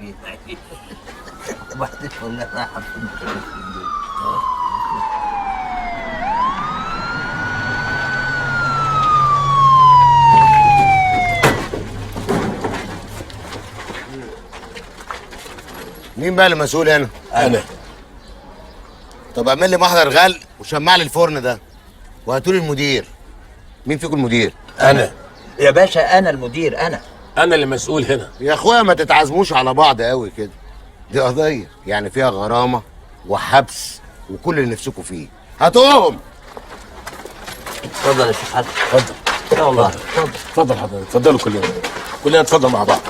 فين وبعدين والله رايحه فين دول. مين بقى المسؤول هنا؟ انا. طب اعمل لي محضر غل وشمع لي الفرن ده وهاتوا لي المدير. مين فيكم المدير؟ انا يا باشا انا المدير انا اللي مسؤول هنا. يا اخويا ما تتعزموش على بعض قوي كده، دي قضيه يعني فيها غرامه وحبس وكل اللي نفسكم فيه. هاتوهم. اتفضل يا شيخ حسن. اتفضل. يا الله اتفضل حضرتك، اتفضلوا كلنا اتفضل مع بعض.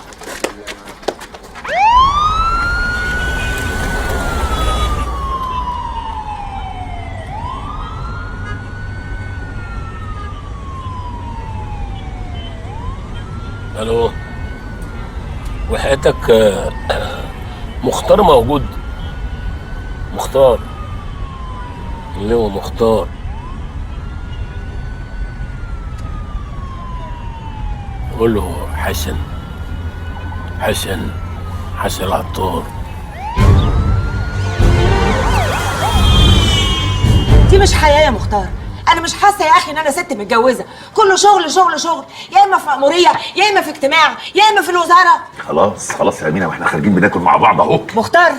الو، وحياتك مختار موجود؟ مختار اللي هو مختار. قول له حسن العطار. دي مش حياه يا مختار. انا مش حاسه يا اخي ان انا ست متجوزه، كله شغل شغل شغل، يا اما في مأموريه يا اما في اجتماع يا اما في الوزاره. خلاص يا امينه، واحنا خارجين بناكل مع بعض اهو. مختار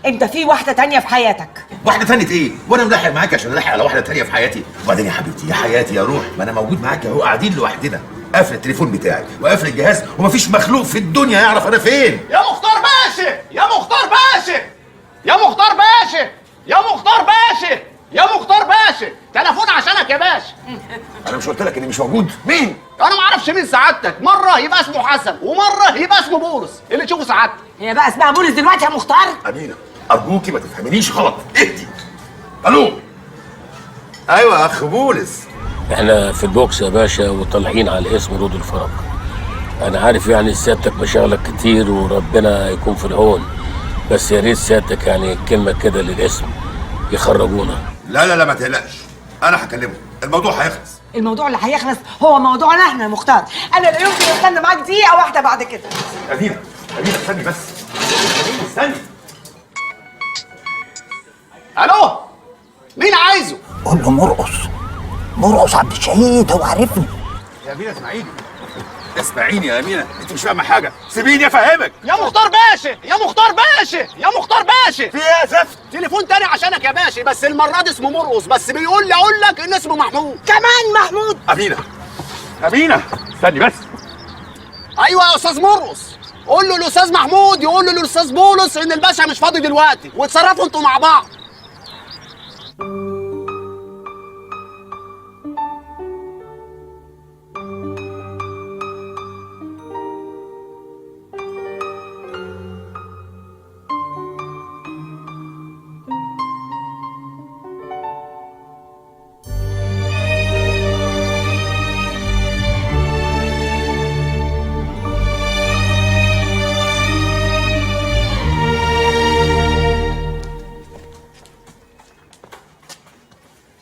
انت في واحده تانية في حياتك. واحده تانية ايه؟ وانا ملاحق معاك عشان الاحق على واحده تانية في حياتي؟ وبعدين يا حبيبتي يا حياتي يا روح، ما انا موجود معاك اهو، قاعدين لوحدنا، قافل التليفون بتاعي وقافل الجهاز ومفيش مخلوق في الدنيا يعرف انا فين. يا مختار باشا، يا مختار باشا، يا مختار باشا، يا مختار باشا، يا مختار باشا، تليفون عشانك يا باشا. انا مش قلت لك اني مش موجود؟ مين؟ انا ما اعرفش مين سعادتك، مره يبقى اسمه حسن ومره يبقى اسمه بولس، اللي تشوفه سعادتك. هي بقى اسمها بولس دلوقتي يا مختار؟ امينه ارجوكي ما تفهمنيش غلط، اهدي. الو. ايوه يا اخ بولس. احنا في البوكس يا باشا وطالعين على اسم رود الفرج. انا عارف يعني سيادتك مشاغلك كتير وربنا يكون في العون، بس يا ريت سيادتك يعني كلمه كده للاسم يخرجونا. لا ما تقلقش، انا هكلمه، الموضوع هيخلص. الموضوع اللي هيخلص هو موضوعنا احنا يا مختار. انا لا يمكن استنى معاك دقيقه واحده بعد كده. امينه استني بس، استني. الو، مين عايزه؟ قول له مرقص عبد الشهيد، هو عارفني. يا امينه اسمعيني يا امينه، انت مش فاهمه حاجه، سيبيني افهمك. يا مختار باشا، يا مختار باشا، يا مختار باشا. في ايه يا زفت؟ تليفون تاني عشانك يا باشا، بس المره دي اسمه مرقص، بس بيقول لي اقول لك ان اسمه محمود. كمان محمود؟ امينه استني بس. ايوه يا استاذ مرقص، قول له الاستاذ محمود يقول له الاستاذ بولس ان الباشا مش فاضي دلوقتي، واتصرفوا انتوا مع بعض.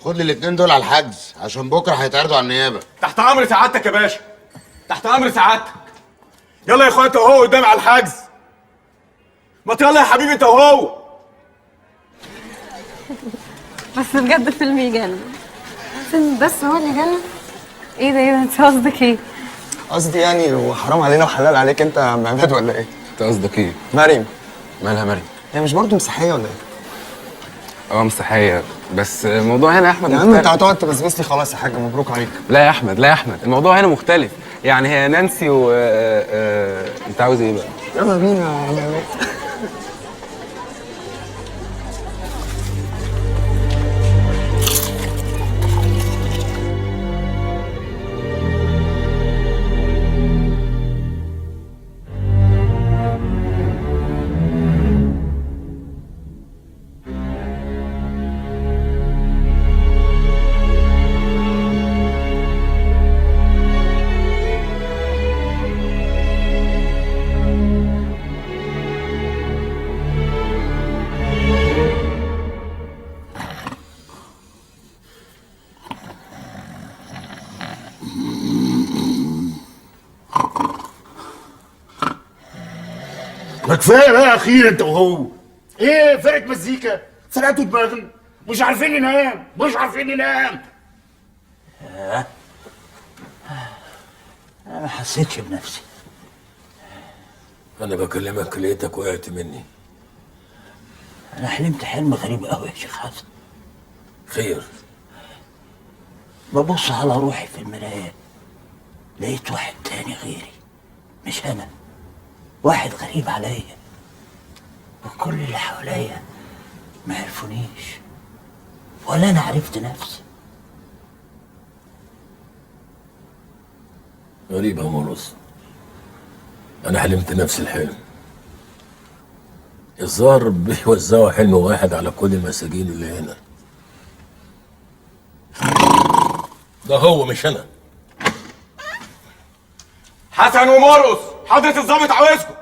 خد لي الاتنين دول على الحجز عشان بكره هيتعرضوا على النيابه. تحت امر سعادتك يا باشا، تحت امر سعادتك. يلا يا اخويا انت وهو قدامي على الحجز. ما يلا يا حبيبي انت وهو. بس بجد فيلم يجنن. فيلم بس هو اللي يجنن؟ ايه ده انت قصدك ايه؟ قصدي يعني وحرام علينا وحلال عليك انت يا عم عماد ولا ايه؟ انت قصدك ايه؟ مريم. مالها مريم؟ هي مش برضه مسيحيه ولا ايه؟ مسيحيه، بس الموضوع هنا يا احمد يا عم انت هتقعد تبسبس لي خلاص يا حاج، مبروك عليك. لا يا احمد الموضوع هنا مختلف. يعني هي نانسي و انت عاوز ايه بقى؟ يلا بينا يا عم عماد. كفايه بقى اخيرا انت وهو. ايه فرقه مزيكا؟ فرقتوا دماغنا، مش عارفين ننام، مش عارفين ننام. انا ما حسيتش بنفسي. انا بكلمك لقيتك وقعت مني. انا حلمت حلم غريب قوي يا شيخ حسن. خير؟ ببص على روحي في المرايه، لقيت واحد تاني غيري، مش انا، واحد غريب عليا، وكل اللي حواليا ما عرفونيش ولا انا عرفت نفسي. غريب يا مرقص، انا حلمت نفس الحلم. الظاهر بيوزعوا حلم واحد على كل المساجين اللي هنا. ده هو مش انا. حسن ومرقص، حضرة الظابط عاوزكم.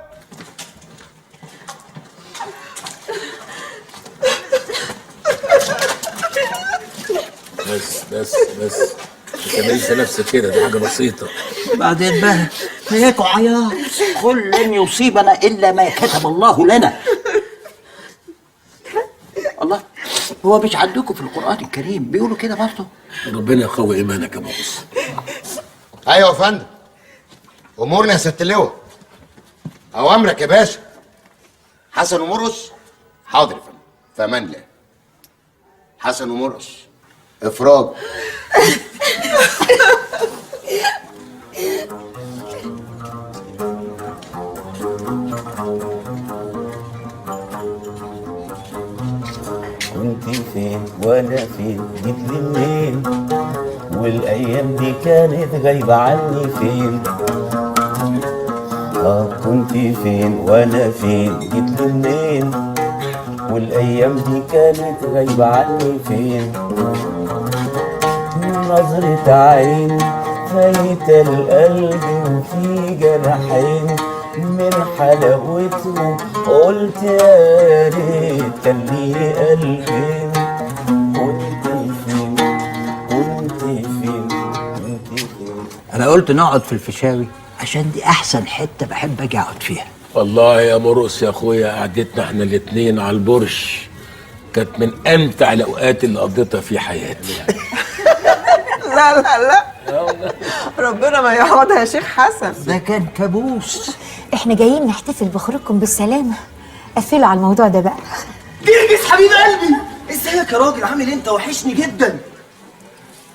بس ما تعمليش نفسك كده، دي حاجه بسيطه. بعدين بقى هيك عياط، قل لن يصيبنا الا ما كتب الله لنا. الله، هو مش عندكم في القرآن الكريم بيقولوا كده برضه؟ ربنا يقوي ايمانك يا مرقص. ايوه يا فندم. امورنا يا ست اللواء. اوامرك يا باشا. حسن ومرقص. حاضر يا فندم، في امان الله. حسن ومرقص افراج. كنت فين وانا فين، جيت لي منين، والايام دي كانت غايبه عني فين. كنت فين وانا فين، جيت لي منين، والايام دي كانت غايبه عني فين. نظرة عين فايتة القلب وفي جناحين، من حلاوتهم قلت يا ريت كان لي قلبين. كنت فين كنت فين كنت فين. انا قلت نقعد في الفيشاوي عشان دي احسن حته بحب اجي اقعد فيها. والله يا مرقص يا اخويا، قعدتنا احنا الاتنين على البرش كانت من امتع الاوقات اللي قضيتها في حياتي. لا لا لا، ربنا ما يعوضها يا شيخ حسن. ده كان كابوس. احنا جايين نحتفل بخروجكم بالسلامة، قفلوا على الموضوع ده بقى. جرجس حبيب قلبي، ازيك يا راجل؟ عامل انت؟ وحشني جدا.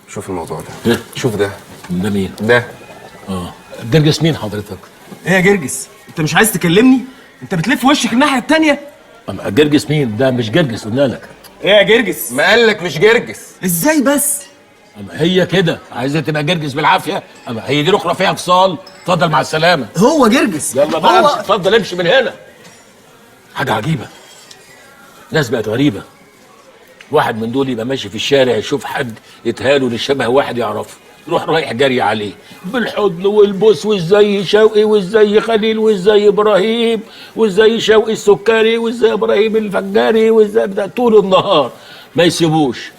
شوف الموضوع ده. شوف ده مين؟ ده جرجس مين حضرتك؟ ايه يا جرجس؟ انت مش عايز تكلمني؟ انت بتلف وشك الناحية التانية. جرجس مين؟ ده مش جرجس قلنا لك. ايه يا جرجس؟ ما قالك مش جرجس. ازاي بس؟ هي كده عايزه تبقى جرجس بالعافيه. هي دي الاخرى فيها فصال. اتفضل مع السلامه. هو جرجس. يلا بقى امشي، اتفضل امشي من هنا. حاجه عجيبه، ناس بقت غريبه. واحد من دول يبقى ماشي في الشارع يشوف حد يتهاله للشبه واحد يعرفه، يروح رايح جري عليه بالحضن والبوس، وازاي شوقي وازاي خليل وازاي ابراهيم وازاي شوقي السكري وازاي ابراهيم الفجاري وازاي طول النهار ما يسيبوش.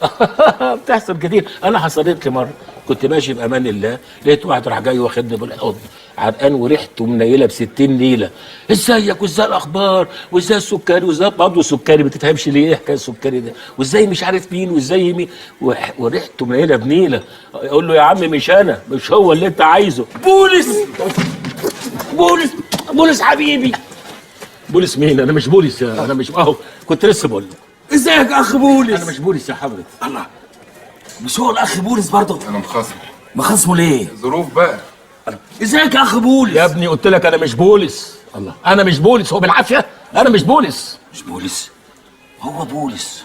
بتحصل كتير. انا حصلت لي مره كنت ماشي بامان الله، لقيت واحد راح جاي واخدني بالحضن عرقان وريحته منيله ب60 نيله. ازيك وازاي الاخبار وازاي السكري وازاي برضه سكري، ما تفهمش ليه ايه حكايه السكري ده، وازاي مش عارف مين وازاي مين، وريحته منيله بنيله. اقول له يا عم مش انا، مش هو اللي انت عايزه. بولس حبيبي. بولس مين؟ انا مش بولس، انا مش اهو كنت لسه بقول له ازيك يا اخ بولس؟ انا مش بولس يا حضرتك. الله، مش هو الاخ بولس برضه؟ انا مخاصمه. مخاصمه ليه؟ ظروف بقى. ازيك يا اخ بولس؟ يا ابني قلت لك انا مش بولس. الله، انا مش بولس، هو بالعافيه انا مش بولس. مش بولس؟ هو بولس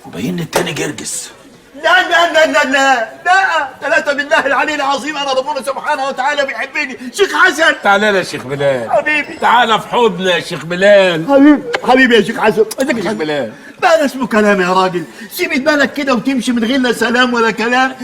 وباين التاني جرجس. لا لا لا لا لا لا، ثلاثة بالله العلي العظيم، أنا ربنا سبحانه وتعالى بيحبني. شيخ حسن تعالى يا شيخ بلال حبيبي، تعالى في حضن يا شيخ بلال. حبيبي يا شيخ حسن. ازيك يا شيخ بلال؟ بقى اسمه كلام يا راجل، سيب بالك كده وتمشي من غير لا سلام ولا كلام.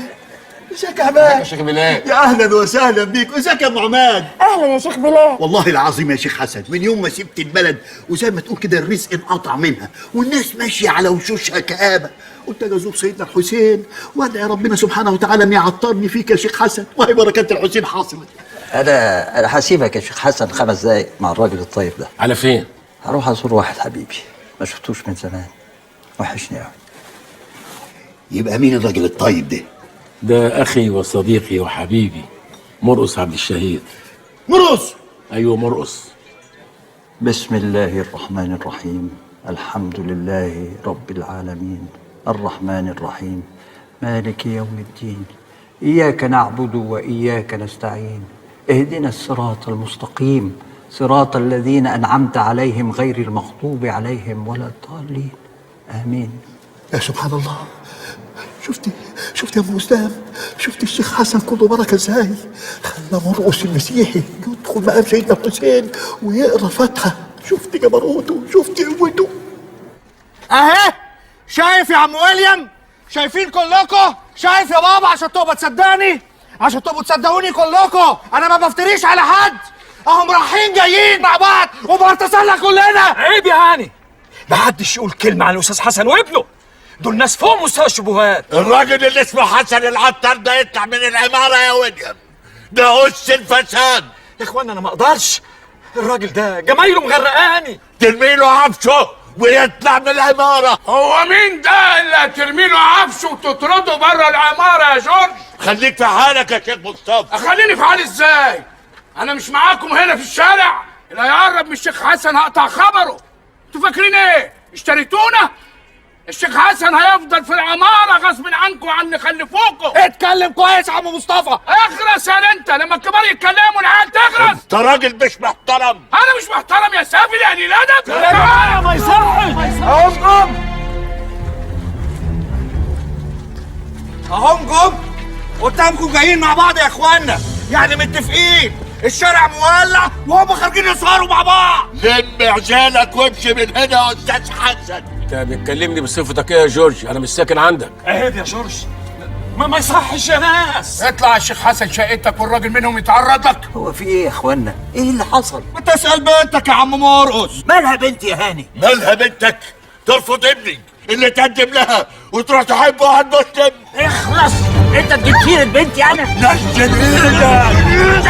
ازيك يا عماد؟ يا شيخ بلال. يا اهلا وسهلا بيك. ازيك يا ابو عماد؟ اهلا يا شيخ بلال. والله العظيم يا شيخ حسن، من يوم ما سبت البلد وزي ما تقول كده الرزق انقطع منها والناس ماشيه على وشوشها كآبه، قلت اجي ازور سيدنا الحسين وادعي ربنا سبحانه وتعالى ان يعطرني فيك يا شيخ حسن، وهي بركات الحسين حاصله. انا هسيبك يا شيخ حسن 5 دقايق مع الراجل الطيب ده. على فين؟ هروح ازور واحد حبيبي ما شفتوش من زمان، وحشني قوي. يبقى مين الراجل الطيب ده؟ ده اخي وصديقي وحبيبي مرقص عبد الشهيد. مرقص؟ ايوه مرقص. بسم الله الرحمن الرحيم، الحمد لله رب العالمين، الرحمن الرحيم، مالك يوم الدين، إياك نعبد وإياك نستعين، اهدنا الصراط المستقيم، صراط الذين أنعمت عليهم غير المغضوب عليهم ولا الضالين، آمين. يا سبحان الله، شفت يا ابو اسلام، شفت الشيخ حسن كله بركه ازاي؟ خلى مرقص المسيحي يدخل مقام سيدنا الحسين ويقرا فاتحه. شفت جبروته، شفت قوته. اهي شايف يا عم ويليام؟ شايفين كلكم؟ شايف يا بابا؟ عشان تبقى تصدقني، عشان تبقوا تصدقوني كلكم، انا ما بفتريش على حد. اهم رايحين جايين مع بعض وبنتصلى كلنا. عيب يا هاني، محدش يقول كلمه عن الاستاذ حسن وابنه، دول ناس فوق مستوى الشبهات. الراجل اللي اسمه حسن العطار ده يطلع من العماره يا ويليام، ده أس الفساد. يا اخوانا انا ما اقدرش، الراجل ده جمايله مغرقاني. ترميله عفشه ويطلع من العماره. هو مين ده اللي هترمي له عفشه وتطرده بره العماره يا جورج؟ خليك في حالك يا شيخ مصطفى. اخليني في حالي ازاي؟ انا مش معاكم هنا في الشارع، اللي هيقرب من الشيخ حسن هقطع خبره. انتوا فاكرين ايه؟ اشتريتونا؟ الشيخ حسن هيفضل في العماره غصب عنكم وعن اللي خلفوكم. اتكلم كويس يا عم مصطفى. اخرس يا انت، لما الكبار يتكلموا العيال تخرس. انت راجل مش محترم. انا مش محترم يا سافل يا قليل ادب. ما يصحش. اهم جم قدامكم جايين مع بعض يا اخوانا، يعني متفقين. الشارع مولع وهم خارجين يسهروا مع بعض. لم عجالك وامشي من هنا يا استاذ حسن. انت بتكلمني بصفتك ايه يا جورج؟ انا مش ساكن عندك. عيب يا جورج، ما يصحش يا ناس. اطلع يا شيخ حسن شقتك والراجل منهم يتعرض لك. هو في ايه يا اخوانا؟ ايه اللي حصل؟ بتسأل بنتك يا عم مرقص. مالها بنتي يا هاني؟ مالها بنتك؟ ترفض ابني اللي تقدم لها وتروح تحب واحد مسلم. اخلص، انت تجيب سيرة بنتي انا؟ نزل ايدك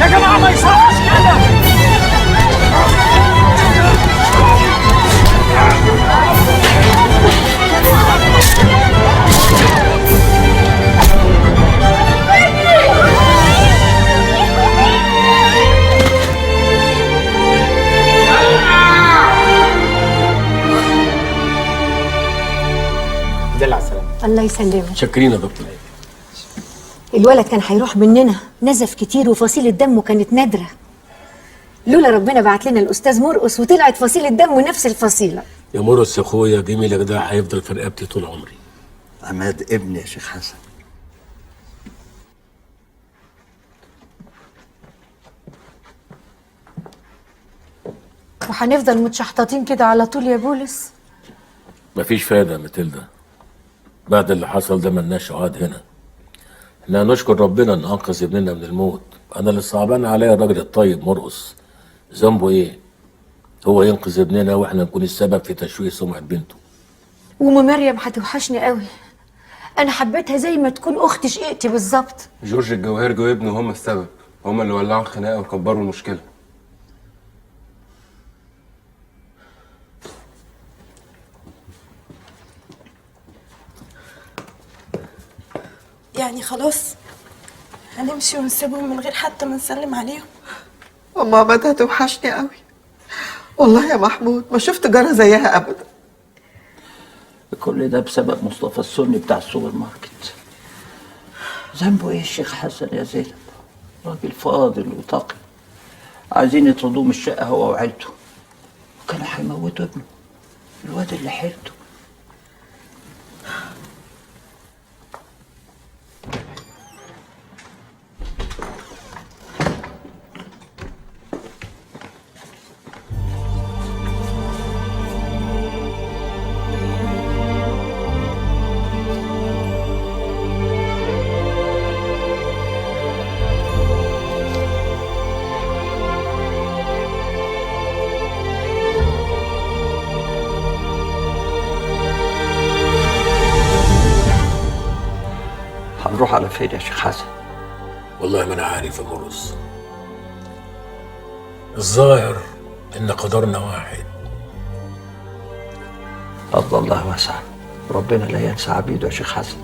يا جماعه ما يصحش كده. دل على السلامة. الله يسلمك. شاكرين يا دكتور. الولد كان هيروح مننا، نزف كتير وفصيلة دمه كانت نادرة، لولا ربنا بعت لنا الأستاذ مرقص وطلعت فصيلة دمه نفس الفصيلة. يا مرقص يا اخويا، جميلك ده هيفضل في رقبتي طول عمري. عماد ابني يا شيخ حسن. وهنفضل متشحططين كده على طول يا بولس؟ مفيش فايدة يا ماتيلدا، بعد اللي حصل ده ملناش عقد هنا. احنا نشكر ربنا ان انقذ ابننا من الموت. انا اللي صعبان عليا الراجل الطيب مرقص، ذنبه ايه؟ هو ينقذ ابننا واحنا نكون السبب في تشويه سمعة بنته. وام مريم هتوحشني قوي، انا حبيتها زي ما تكون اخت شقيقتي بالظبط. جورج الجواهرجي وابنه هم السبب، هم اللي ولعوا الخناقه وكبروا المشكله. يعني خلاص هنمشي ونسيبهم من غير حتى ما نسلم عليهم؟ ماما بدأت توحشني قوي والله يا محمود، ما شفت جارة زيها ابدا. كل ده بسبب مصطفى السني بتاع السوبر ماركت. ذنبه ايه الشيخ حسن يا زينب؟ راجل فاضل وتقي، عايزين يطردوه من الشقه هو وعيلته، وكانوا هيموتوا ابنه الواد اللي حيلته. هنروح على فين يا شيخ حسن؟ والله ما انا عارف يا مرقص. الظاهر إن قدرنا واحد. فضل الله واسع، ربنا لا ينسى عبيده يا شيخ حسن.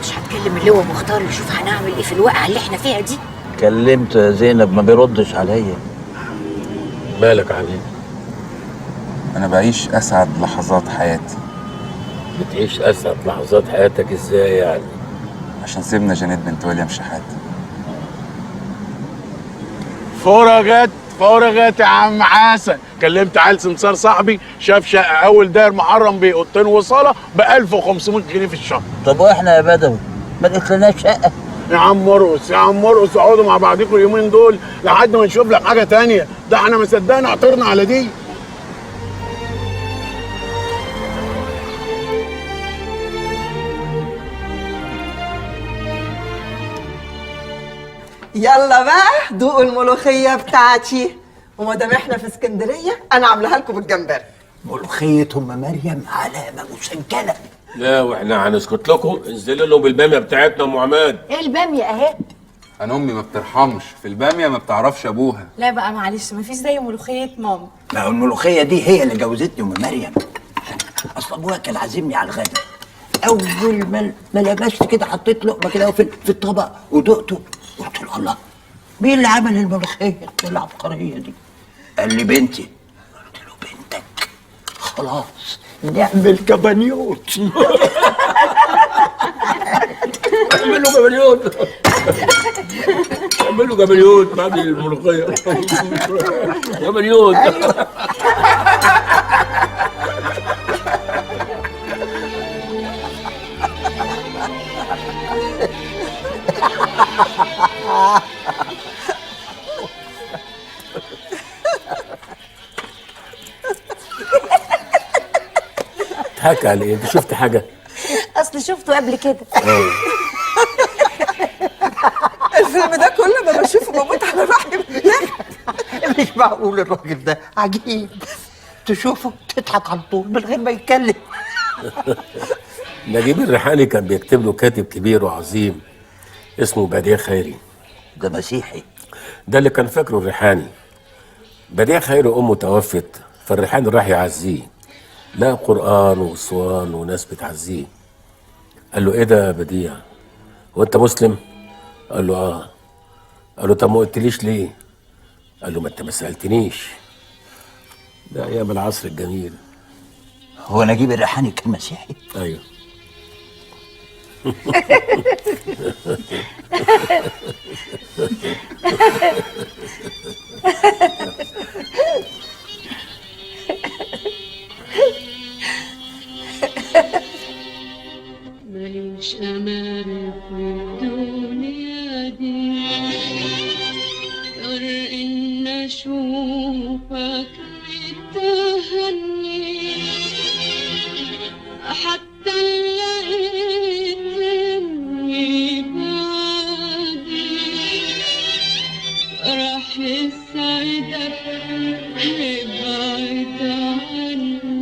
مش هتكلم اللي هو مختار يشوف هنعمل ايه في الوقعه اللي احنا فيها دي؟ كلمت زينب ما بيردش عليا. مالك عليه؟ انا بعيش اسعد لحظات حياتي. بتعيش اسعد لحظات حياتك ازاي يعني؟ عشان سيبنا جانيت بنت ويليام شحات. فرجت يا عم حسن. كلمت عيل سمسار صاحبي، شاف شقه اول داير محرم باوضتين وصاله ب 1500 جنيه في الشهر. طب واحنا يا بدوي ما لقيتلناش شقه؟ يا عم مرقص اقعدوا مع بعضكم اليومين دول لحد ما نشوف لك حاجه تانية. ده احنا ما صدقنا عطرنا على دي. يلا بقى دوقوا الملوخيه بتاعتي، وما دام احنا في اسكندريه انا عاملاها لكم بالجمبري. ملوخيه ام مريم علامه مسجله. لا واحنا هنسكت لكم، انزلوا لهم بالباميه بتاعتنا ام عماد. ايه الباميه اهي؟ انا امي ما بترحمش، في الباميه ما بتعرفش ابوها. لا بقى معلش، مفيش زي ملوخيه ماما. ما هو الملوخيه دي هي اللي جوزتني ام مريم. اصل ابوها كان عازمني على الغدا. اول ما لبست كده حطيت لقمه كده في الطبق ودقته، قلت له الله مين اللي عمل الملوخيه العبقريه دي؟ قال لي بنتي. قلت له بنتك؟ خلاص نعمل كبانيوت. اعملوا كبانيوت. اعملوا كبانيوت بعد الملوخيه. كبانيوت. تضحك على ايه؟ انت شفت حاجه؟ اصل شفته قبل كده. الفيلم ده كل ما بشوفه بموت على روحي. مش معقول الراجل ده عجيب، تشوفه تضحك على طول من غير ما يتكلم. نجيب الريحاني كان بيكتب له كاتب كبير وعظيم اسمه بديع خيري. ده مسيحي. ده اللي كان فاكره الريحاني. بديع خيري امه توفت، فالريحاني راح يعزيه، لا قرآن وصوان وناس بتعزيه. قال له ايه ده يا بديع؟ هو انت مسلم؟ قال له اه. قال له طب ما قلتليش ليه؟ قال له ما انت ما سالتنيش. ده ايام العصر الجميل. هو نجيب الريحاني كان مسيحي؟ ايوه. ماليش أمان في الدنيا دي غير إن أشوفك بتهني، حتى لقيتني بعدي راح يسعدك ابعد عني.